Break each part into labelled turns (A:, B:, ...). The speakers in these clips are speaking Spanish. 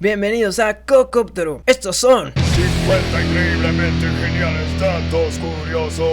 A: Bienvenidos a Cocóptero. Estos son
B: 50 increíblemente geniales datos curiosos.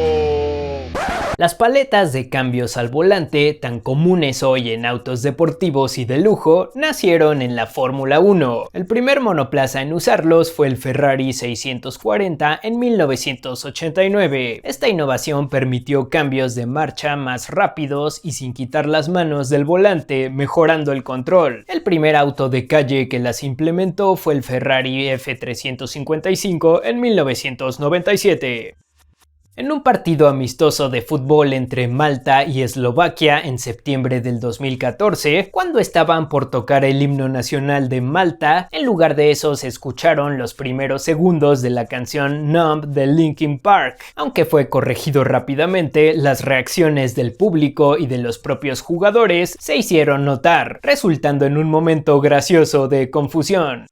C: Las paletas de cambios al volante, tan comunes hoy en autos deportivos y de lujo, nacieron en la Fórmula 1. El primer monoplaza en usarlos fue el Ferrari 640 en 1989. Esta innovación permitió cambios de marcha más rápidos y sin quitar las manos del volante, mejorando el control. El primer auto de calle que las implementó fue el Ferrari F355 en 1997. En un partido amistoso de fútbol entre Malta y Eslovaquia en septiembre del 2014, cuando estaban por tocar el himno nacional de Malta, en lugar de eso se escucharon los primeros segundos de la canción Numb de Linkin Park. Aunque fue corregido rápidamente, las reacciones del público y de los propios jugadores se hicieron notar, resultando en un momento gracioso de confusión.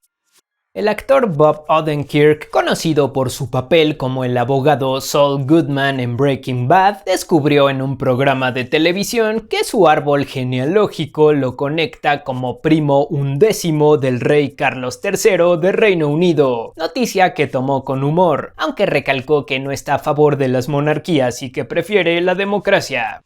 C: El actor Bob Odenkirk, conocido por su papel como el abogado Saul Goodman en Breaking Bad, descubrió en un programa de televisión que su árbol genealógico lo conecta como primo undécimo del rey Carlos III de Reino Unido, noticia que tomó con humor, aunque recalcó que no está a favor de las monarquías y que prefiere la democracia.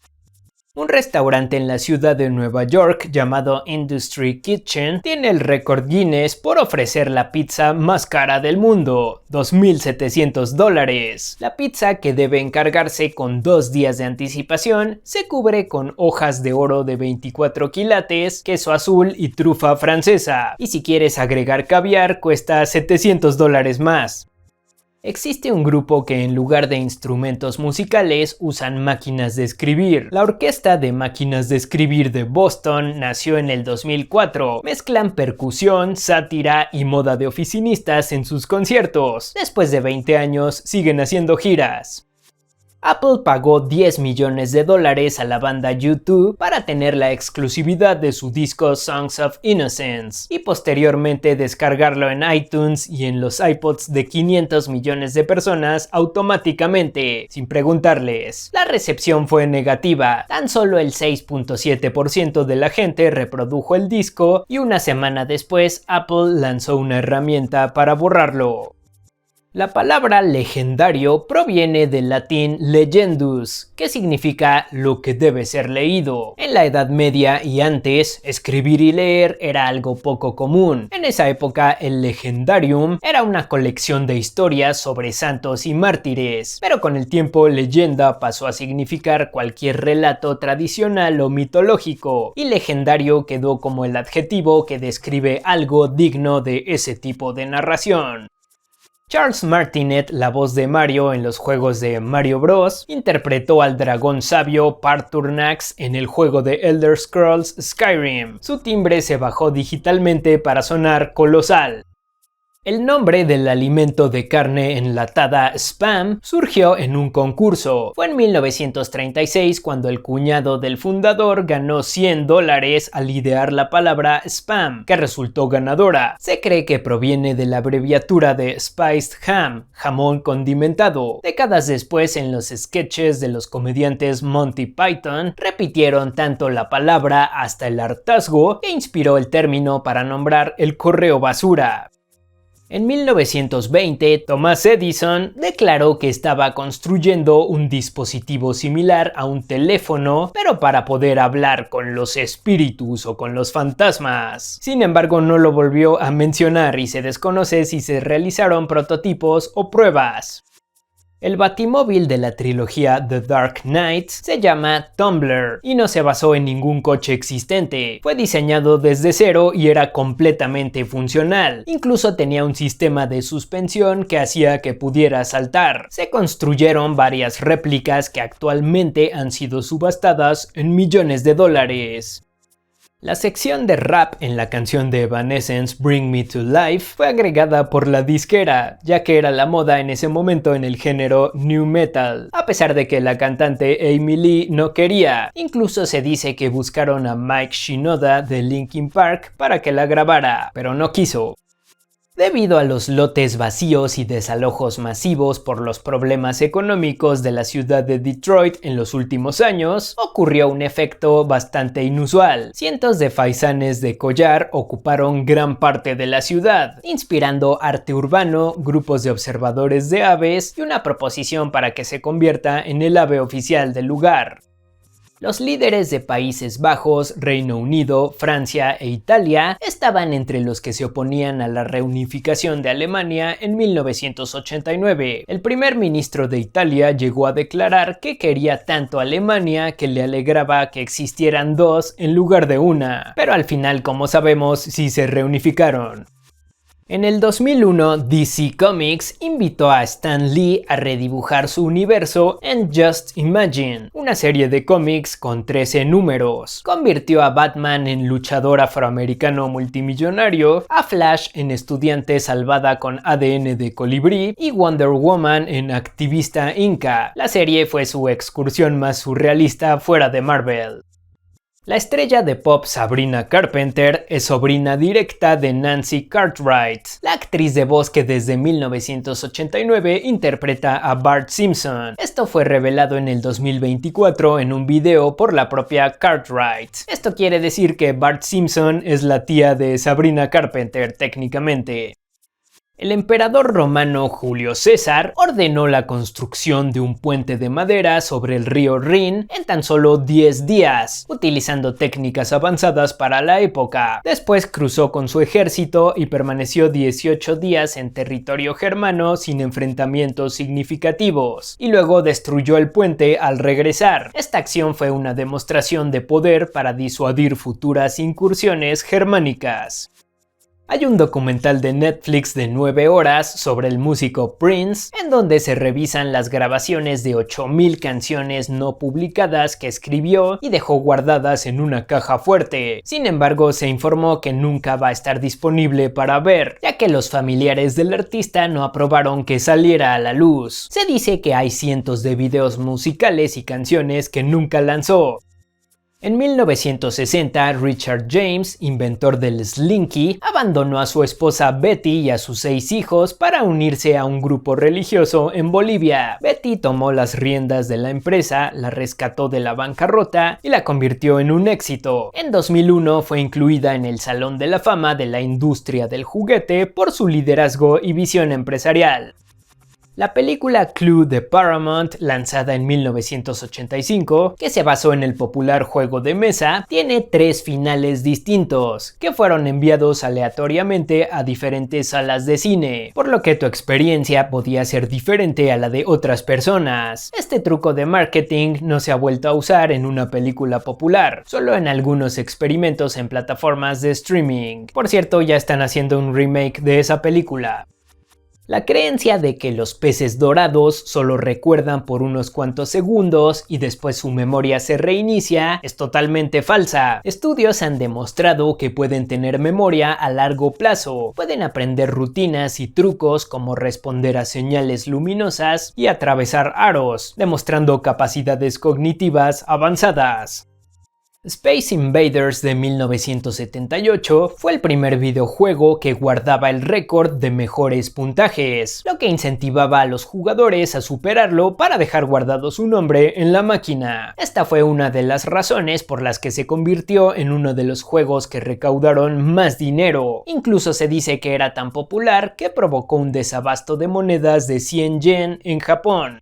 C: Un restaurante en la ciudad de Nueva York llamado Industry Kitchen tiene el récord Guinness por ofrecer la pizza más cara del mundo, $2,700. La pizza, que debe encargarse con 2 días de anticipación, se cubre con hojas de oro de 24 quilates, queso azul y trufa francesa, y si quieres agregar caviar cuesta $700 más. Existe un grupo que en lugar de instrumentos musicales usan máquinas de escribir. La Orquesta de Máquinas de Escribir de Boston nació en el 2004. Mezclan percusión, sátira y moda de oficinistas en sus conciertos. Después de 20 años siguen haciendo giras. Apple pagó $10 millones a la banda U2 para tener la exclusividad de su disco Songs of Innocence y posteriormente descargarlo en iTunes y en los iPods de 500 millones de personas automáticamente, sin preguntarles. La recepción fue negativa, tan solo el 6.7% de la gente reprodujo el disco y una semana después Apple lanzó una herramienta para borrarlo. La palabra legendario proviene del latín legendus, que significa lo que debe ser leído. En la Edad Media y antes, escribir y leer era algo poco común. En esa época, el legendarium era una colección de historias sobre santos y mártires, pero con el tiempo leyenda pasó a significar cualquier relato tradicional o mitológico, y legendario quedó como el adjetivo que describe algo digno de ese tipo de narración. Charles Martinet, la voz de Mario en los juegos de Mario Bros., interpretó al dragón sabio Paarthurnax en el juego de Elder Scrolls Skyrim. Su timbre se bajó digitalmente para sonar colosal. El nombre del alimento de carne enlatada Spam surgió en un concurso. Fue en 1936 cuando el cuñado del fundador ganó $100 al idear la palabra Spam, que resultó ganadora. Se cree que proviene de la abreviatura de Spiced Ham, jamón condimentado. Décadas después, en los sketches de los comediantes Monty Python, repitieron tanto la palabra hasta el hartazgo que inspiró el término para nombrar el correo basura. En 1920, Thomas Edison declaró que estaba construyendo un dispositivo similar a un teléfono, pero para poder hablar con los espíritus o con los fantasmas. Sin embargo, no lo volvió a mencionar y se desconoce si se realizaron prototipos o pruebas. El batimóvil de la trilogía The Dark Knight se llama Tumbler y no se basó en ningún coche existente. Fue diseñado desde cero y era completamente funcional. Incluso tenía un sistema de suspensión que hacía que pudiera saltar. Se construyeron varias réplicas que actualmente han sido subastadas en millones de dólares. La sección de rap en la canción de Evanescence Bring Me to Life fue agregada por la disquera, ya que era la moda en ese momento en el género nu metal, a pesar de que la cantante Amy Lee no quería. Incluso se dice que buscaron a Mike Shinoda de Linkin Park para que la grabara, pero no quiso. Debido a los lotes vacíos y desalojos masivos por los problemas económicos de la ciudad de Detroit en los últimos años, ocurrió un efecto bastante inusual. Cientos de faisanes de collar ocuparon gran parte de la ciudad, inspirando arte urbano, grupos de observadores de aves y una proposición para que se convierta en el ave oficial del lugar. Los líderes de Países Bajos, Reino Unido, Francia e Italia estaban entre los que se oponían a la reunificación de Alemania en 1989. El primer ministro de Italia llegó a declarar que quería tanto a Alemania que le alegraba que existieran dos en lugar de una. Pero al final, como sabemos, sí se reunificaron. En el 2001, DC Comics invitó a Stan Lee a redibujar su universo en Just Imagine, una serie de cómics con 13 números. Convirtió a Batman en luchador afroamericano multimillonario, a Flash en estudiante salvada con ADN de colibrí y Wonder Woman en activista inca. La serie fue su excursión más surrealista fuera de Marvel. La estrella de pop Sabrina Carpenter es sobrina directa de Nancy Cartwright, la actriz de voz que desde 1989 interpreta a Bart Simpson. Esto fue revelado en el 2024 en un video por la propia Cartwright. Esto quiere decir que Bart Simpson es la tía de Sabrina Carpenter técnicamente. El emperador romano Julio César ordenó la construcción de un puente de madera sobre el río Rin en tan solo 10 días, utilizando técnicas avanzadas para la época. Después cruzó con su ejército y permaneció 18 días en territorio germano sin enfrentamientos significativos, y luego destruyó el puente al regresar. Esta acción fue una demostración de poder para disuadir futuras incursiones germánicas. Hay un documental de Netflix de 9 horas sobre el músico Prince, en donde se revisan las grabaciones de 8000 canciones no publicadas que escribió y dejó guardadas en una caja fuerte. Sin embargo, se informó que nunca va a estar disponible para ver, ya que los familiares del artista no aprobaron que saliera a la luz. Se dice que hay cientos de videos musicales y canciones que nunca lanzó. En 1960, Richard James, inventor del Slinky, abandonó a su esposa Betty y a sus 6 hijos para unirse a un grupo religioso en Bolivia. Betty tomó las riendas de la empresa, la rescató de la bancarrota y la convirtió en un éxito. En 2001 fue incluida en el Salón de la Fama de la industria del juguete por su liderazgo y visión empresarial. La película Clue de Paramount, lanzada en 1985, que se basó en el popular juego de mesa, tiene 3 finales distintos, que fueron enviados aleatoriamente a diferentes salas de cine, por lo que tu experiencia podía ser diferente a la de otras personas. Este truco de marketing no se ha vuelto a usar en una película popular, solo en algunos experimentos en plataformas de streaming. Por cierto, ya están haciendo un remake de esa película. La creencia de que los peces dorados solo recuerdan por unos cuantos segundos y después su memoria se reinicia es totalmente falsa. Estudios han demostrado que pueden tener memoria a largo plazo, pueden aprender rutinas y trucos como responder a señales luminosas y atravesar aros, demostrando capacidades cognitivas avanzadas. Space Invaders de 1978 fue el primer videojuego que guardaba el récord de mejores puntajes, lo que incentivaba a los jugadores a superarlo para dejar guardado su nombre en la máquina. Esta fue una de las razones por las que se convirtió en uno de los juegos que recaudaron más dinero. Incluso se dice que era tan popular que provocó un desabasto de monedas de 100 yen en Japón.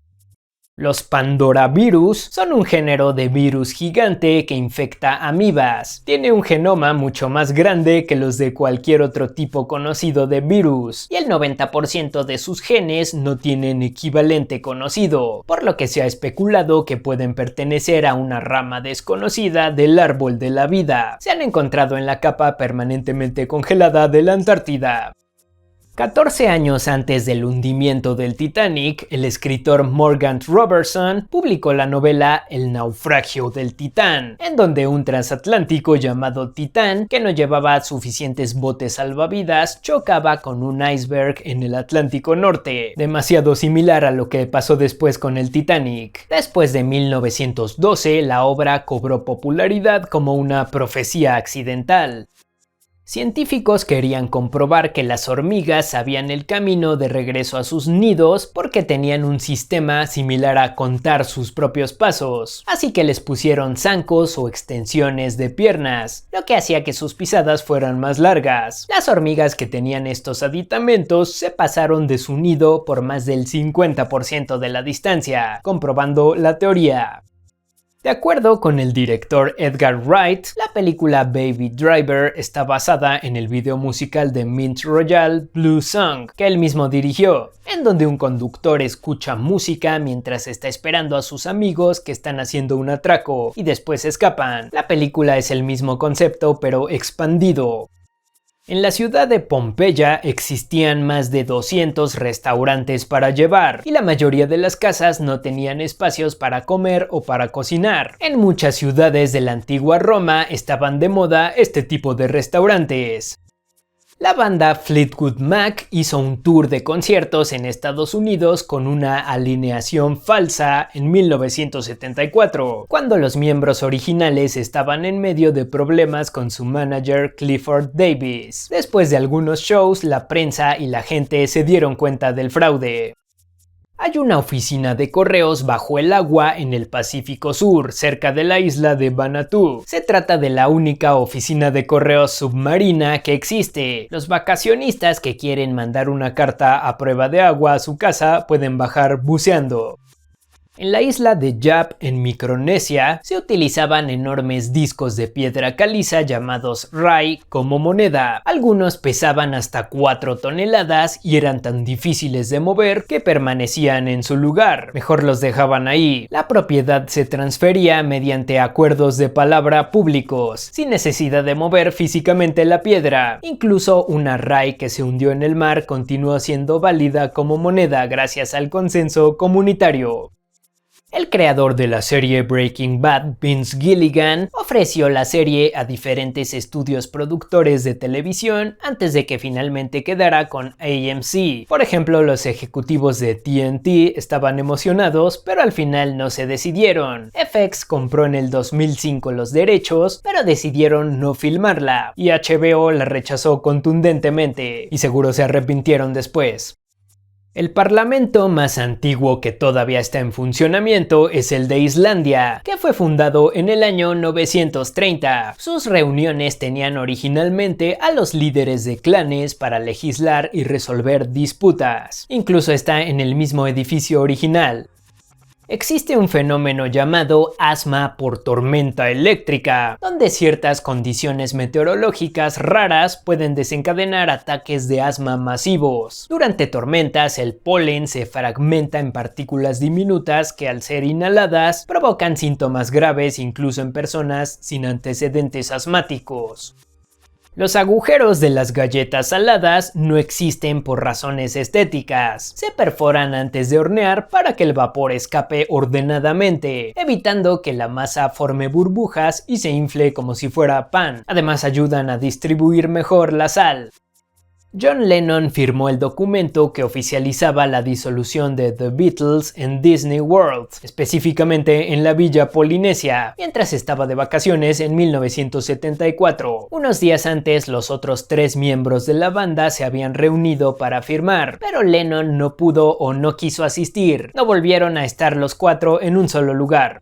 C: Los Pandora virus son un género de virus gigante que infecta amibas. Tiene un genoma mucho más grande que los de cualquier otro tipo conocido de virus, y el 90% de sus genes no tienen equivalente conocido, por lo que se ha especulado que pueden pertenecer a una rama desconocida del árbol de la vida. Se han encontrado en la capa permanentemente congelada de la Antártida. 14 años antes del hundimiento del Titanic, el escritor Morgan Robertson publicó la novela El naufragio del Titán, en donde un transatlántico llamado Titán, que no llevaba suficientes botes salvavidas, chocaba con un iceberg en el Atlántico Norte, demasiado similar a lo que pasó después con el Titanic. Después de 1912, la obra cobró popularidad como una profecía accidental. Científicos querían comprobar que las hormigas sabían el camino de regreso a sus nidos porque tenían un sistema similar a contar sus propios pasos, así que les pusieron zancos o extensiones de piernas, lo que hacía que sus pisadas fueran más largas. Las hormigas que tenían estos aditamentos se pasaron de su nido por más del 50% de la distancia, comprobando la teoría. De acuerdo con el director Edgar Wright, la película Baby Driver está basada en el video musical de Mint Royale Blue Song, que él mismo dirigió, en donde un conductor escucha música mientras está esperando a sus amigos que están haciendo un atraco y después escapan. La película es el mismo concepto pero expandido. En la ciudad de Pompeya existían más de 200 restaurantes para llevar, y la mayoría de las casas no tenían espacios para comer o para cocinar. En muchas ciudades de la antigua Roma estaban de moda este tipo de restaurantes. La banda Fleetwood Mac hizo un tour de conciertos en Estados Unidos con una alineación falsa en 1974, cuando los miembros originales estaban en medio de problemas con su manager Clifford Davis. Después de algunos shows, la prensa y la gente se dieron cuenta del fraude. Hay una oficina de correos bajo el agua en el Pacífico Sur, cerca de la isla de Vanuatu. Se trata de la única oficina de correos submarina que existe. Los vacacionistas que quieren mandar una carta a prueba de agua a su casa pueden bajar buceando. En la isla de Yap, en Micronesia, se utilizaban enormes discos de piedra caliza llamados rai como moneda. Algunos pesaban hasta 4 toneladas y eran tan difíciles de mover que permanecían en su lugar. Mejor los dejaban ahí. La propiedad se transfería mediante acuerdos de palabra públicos, sin necesidad de mover físicamente la piedra. Incluso una rai que se hundió en el mar continuó siendo válida como moneda gracias al consenso comunitario. El creador de la serie Breaking Bad, Vince Gilligan, ofreció la serie a diferentes estudios productores de televisión antes de que finalmente quedara con AMC. Por ejemplo, los ejecutivos de TNT estaban emocionados, pero al final no se decidieron. FX compró en el 2005 los derechos, pero decidieron no filmarla, y HBO la rechazó contundentemente, y seguro se arrepintieron después. El parlamento más antiguo que todavía está en funcionamiento es el de Islandia, que fue fundado en el año 930. Sus reuniones tenían originalmente a los líderes de clanes para legislar y resolver disputas. Incluso está en el mismo edificio original. Existe un fenómeno llamado asma por tormenta eléctrica, donde ciertas condiciones meteorológicas raras pueden desencadenar ataques de asma masivos. Durante tormentas, el polen se fragmenta en partículas diminutas que, al ser inhaladas, provocan síntomas graves incluso en personas sin antecedentes asmáticos. Los agujeros de las galletas saladas no existen por razones estéticas. Se perforan antes de hornear para que el vapor escape ordenadamente, evitando que la masa forme burbujas y se infle como si fuera pan. Además, ayudan a distribuir mejor la sal. John Lennon firmó el documento que oficializaba la disolución de The Beatles en Disney World, específicamente en la Villa Polinesia, mientras estaba de vacaciones en 1974. Unos días antes, los otros 3 miembros de la banda se habían reunido para firmar, pero Lennon no pudo o no quiso asistir. No volvieron a estar los 4 en un solo lugar.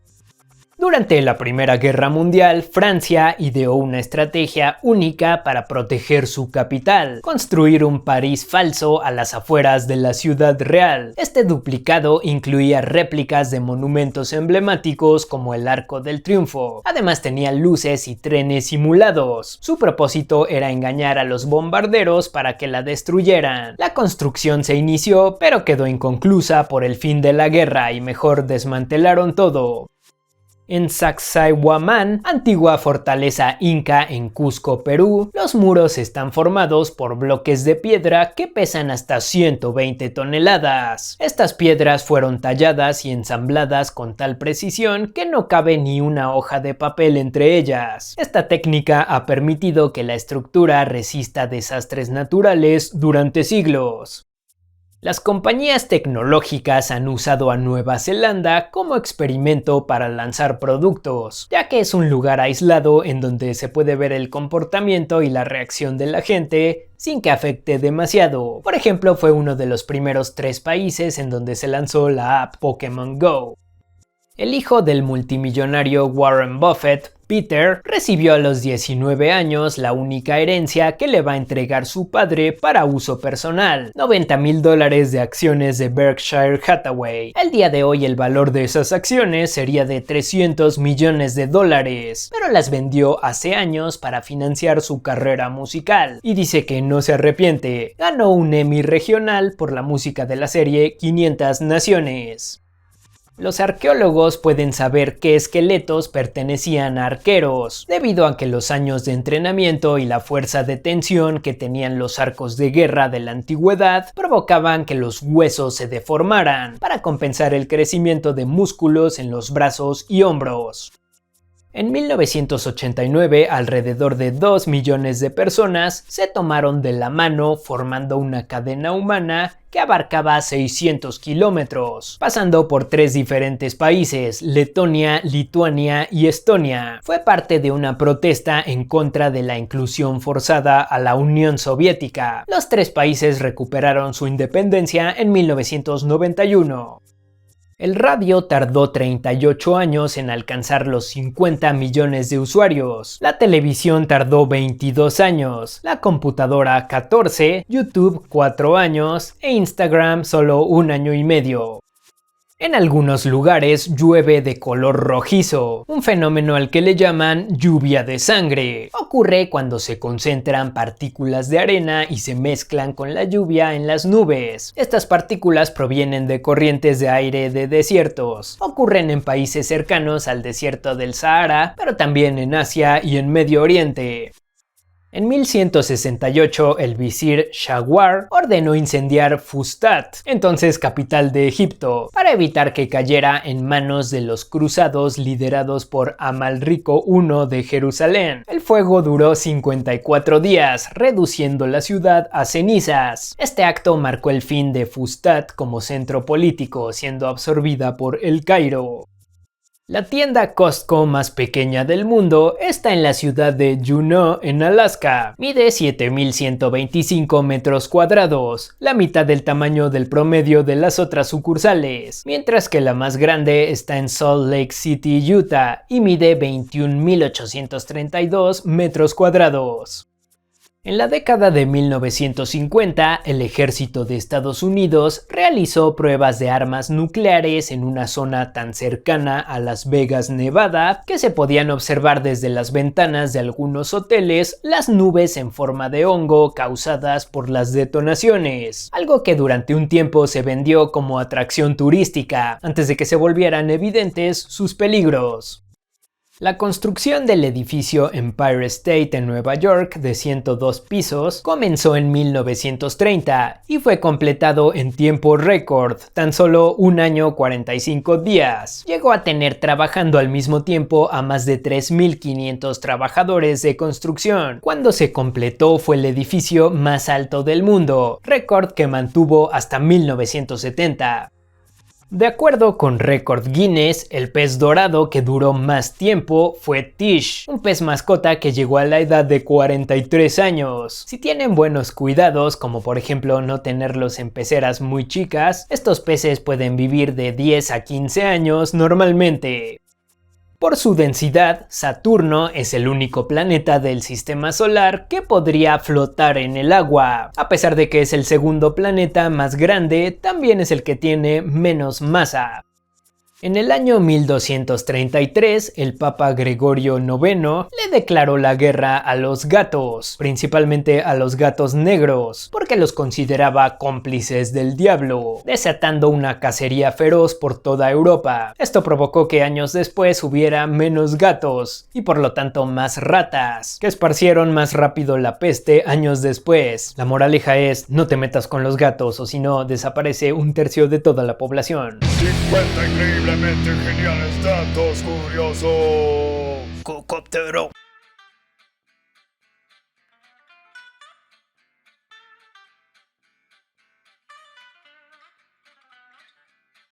C: Durante la Primera Guerra Mundial, Francia ideó una estrategia única para proteger su capital: construir un París falso a las afueras de la ciudad real. Este duplicado incluía réplicas de monumentos emblemáticos como el Arco del Triunfo. Además tenía luces y trenes simulados. Su propósito era engañar a los bombarderos para que la destruyeran. La construcción se inició, pero quedó inconclusa por el fin de la guerra y mejor desmantelaron todo. En Sacsayhuamán, antigua fortaleza inca en Cusco, Perú, los muros están formados por bloques de piedra que pesan hasta 120 toneladas. Estas piedras fueron talladas y ensambladas con tal precisión que no cabe ni una hoja de papel entre ellas. Esta técnica ha permitido que la estructura resista desastres naturales durante siglos. Las compañías tecnológicas han usado a Nueva Zelanda como experimento para lanzar productos, ya que es un lugar aislado en donde se puede ver el comportamiento y la reacción de la gente sin que afecte demasiado. Por ejemplo, fue uno de los primeros 3 países en donde se lanzó la app Pokémon Go. El hijo del multimillonario Warren Buffett, Peter, recibió a los 19 años la única herencia que le va a entregar su padre para uso personal, $90,000 de acciones de Berkshire Hathaway. El día de hoy el valor de esas acciones sería de $300 millones, pero las vendió hace años para financiar su carrera musical, y dice que no se arrepiente. Ganó un Emmy regional por la música de la serie 500 Naciones. Los arqueólogos pueden saber qué esqueletos pertenecían a arqueros, debido a que los años de entrenamiento y la fuerza de tensión que tenían los arcos de guerra de la antigüedad provocaban que los huesos se deformaran, para compensar el crecimiento de músculos en los brazos y hombros. En 1989, alrededor de 2 millones de personas se tomaron de la mano formando una cadena humana que abarcaba 600 kilómetros, pasando por 3 diferentes países, Letonia, Lituania y Estonia. Fue parte de una protesta en contra de la inclusión forzada a la Unión Soviética. Los 3 países recuperaron su independencia en 1991. El radio tardó 38 años en alcanzar los 50 millones de usuarios, la televisión tardó 22 años, la computadora 14, YouTube 4 años e Instagram solo 1 año y medio. En algunos lugares llueve de color rojizo, un fenómeno al que le llaman lluvia de sangre. Ocurre cuando se concentran partículas de arena y se mezclan con la lluvia en las nubes. Estas partículas provienen de corrientes de aire de desiertos. Ocurren en países cercanos al desierto del Sahara, pero también en Asia y en Medio Oriente. En 1168, el visir Shawar ordenó incendiar Fustat, entonces capital de Egipto, para evitar que cayera en manos de los cruzados liderados por Amalrico I de Jerusalén. El fuego duró 54 días, reduciendo la ciudad a cenizas. Este acto marcó el fin de Fustat como centro político, siendo absorbida por El Cairo. La tienda Costco más pequeña del mundo está en la ciudad de Juneau, en Alaska. Mide 7,125 metros cuadrados, la mitad del tamaño del promedio de las otras sucursales, mientras que la más grande está en Salt Lake City, Utah, y mide 21,832 metros cuadrados. En la década de 1950, el ejército de Estados Unidos realizó pruebas de armas nucleares en una zona tan cercana a Las Vegas, Nevada, que se podían observar desde las ventanas de algunos hoteles las nubes en forma de hongo causadas por las detonaciones, algo que durante un tiempo se vendió como atracción turística, antes de que se volvieran evidentes sus peligros. La construcción del edificio Empire State en Nueva York de 102 pisos comenzó en 1930 y fue completado en tiempo récord, tan solo 1 año 45 días. Llegó a tener trabajando al mismo tiempo a más de 3,500 trabajadores de construcción. Cuando se completó fue el edificio más alto del mundo, récord que mantuvo hasta 1970. De acuerdo con Record Guinness, el pez dorado que duró más tiempo fue Tish, un pez mascota que llegó a la edad de 43 años. Si tienen buenos cuidados, como por ejemplo no tenerlos en peceras muy chicas, estos peces pueden vivir de 10 a 15 años normalmente. Por su densidad, Saturno es el único planeta del sistema solar que podría flotar en el agua. A pesar de que es el segundo planeta más grande, también es el que tiene menos masa. En el año 1233, el Papa Gregorio IX le declaró la guerra a los gatos, principalmente a los gatos negros, porque los consideraba cómplices del diablo, desatando una cacería feroz por toda Europa. Esto provocó que años después hubiera menos gatos, y por lo tanto más ratas, que esparcieron más rápido la peste años después. La moraleja es, no te metas con los gatos, o si no, desaparece 1/3 de toda la población.
B: 50 increíblemente geniales datos curiosos.
A: Cocóptero.